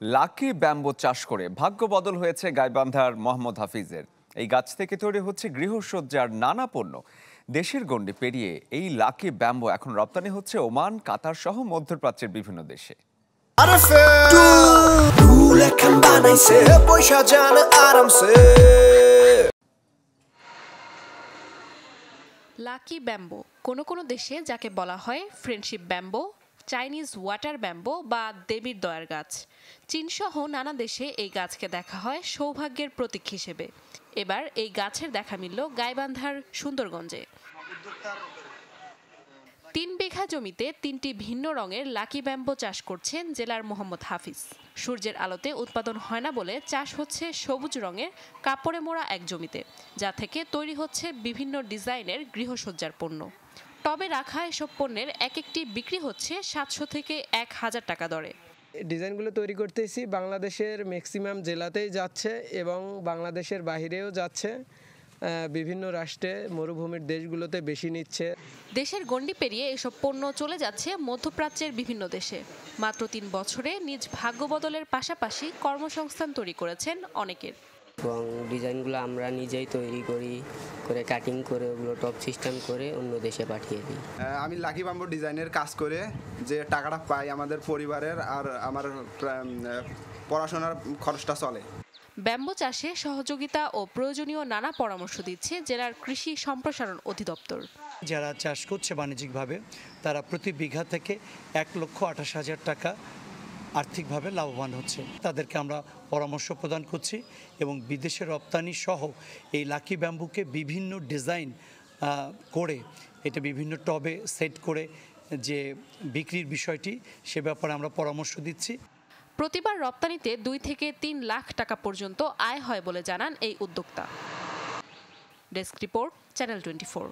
Lucky bamboo চাষ করে ভাগ্য বদল হয়েছে গাইবান্ধার মোহাম্মদ হাফিজের। এই গাছ থেকে তৈরি হচ্ছে গৃহসজ্জার নানা পণ্য। দেশের গণ্ডি পেরিয়ে এই লাকি ব্যাম্বো এখন রপ্তানি হচ্ছে ওমান, কাতার সহ মধ্যপ্রাচ্যের বিভিন্ন দেশে। লাকি ব্যাম্বো কোনো কোনো দেশে যাকে বলা হয় friendship bamboo, Chinese water bamboo বা দেবীর দয়ার গাছ, চীনসহ নানা দেশে এই গাছকে দেখা হয় সৌভাগ্যের প্রতীক হিসেবে। এবার এই গাছের দেখা মিলল গাইবান্ধার সুন্দরগঞ্জে। ৩ বিঘা জমিতে ৩টি ভিন্ন রঙের লাকি ব্যাম্বো চাষ করছেন জেলার মোহাম্মদ হাফিজ। সূর্যের আলোতে উৎপাদন হয় না বলে চাষ হচ্ছে সবুজ রঙের কাপড়ে মোড়া এক জমিতে, যা থেকে তৈরি হচ্ছে বিভিন্ন ডিজাইনের গৃহসজ্জার পণ্য। টবে রাখা এসব পণ্যের এক একটি বিক্রি হচ্ছে ৭০০ থেকে ১,০০০ টাকা দরে। ডিজাইনগুলো তৈরি করতেছি বাংলাদেশের ম্যাক্সিমাম জেলাতেই যাচ্ছে এবং বাংলাদেশের বাইরেও যাচ্ছে। বিভিন্ন রাষ্ট্রে মরুভূমির দেশগুলোতে বেশি নিচ্ছে। দেশের গণ্ডি পেরিয়ে এসব পণ্য চলে যাচ্ছে মধ্যপ্রাচ্যের বিভিন্ন দেশে। মাত্র ৩ বছরে নিজ ভাগ্য বদলের পাশাপাশি কর্মসংস্থান তৈরি করেছেন অনেকের। এবং ডিজাইনগুলো আমরা নিজেই তৈরি করে কাটিং করে ওগুলো টপ সিস্টেম করে অন্য দেশে পাঠিয়ে দিই। আমি লাকি ব্যাম্বো ডিজাইনের কাজ করে যে টাকাটা পাই আমাদের পরিবারের আর আমার পড়াশোনার খরচটা চলে। ব্যাম্বো চাষে সহযোগিতা ও প্রয়োজনীয় নানা পরামর্শ দিচ্ছে জেলার কৃষি সম্প্রসারণ অধিদপ্তর। যারা চাষ করছে বাণিজ্যিকভাবে তারা প্রতি বিঘা থেকে ১,২৮,০০০ টাকা আর্থিকভাবে লাভবান হচ্ছে। তাদেরকে আমরা পরামর্শ প্রদান করছি এবং বিদেশে রপ্তানি সহ এই লাকি ব্যাম্বুকে বিভিন্ন ডিজাইন করে এটা বিভিন্ন টবে সেট করে যে বিক্রির বিষয়টি সে ব্যাপারে আমরা পরামর্শ দিচ্ছি। প্রতিবার রপ্তানিতে ২ থেকে ৩ লাখ টাকা পর্যন্ত আয় হয় বলে জানান এই উদ্যোক্তা। Desk report, channel 24।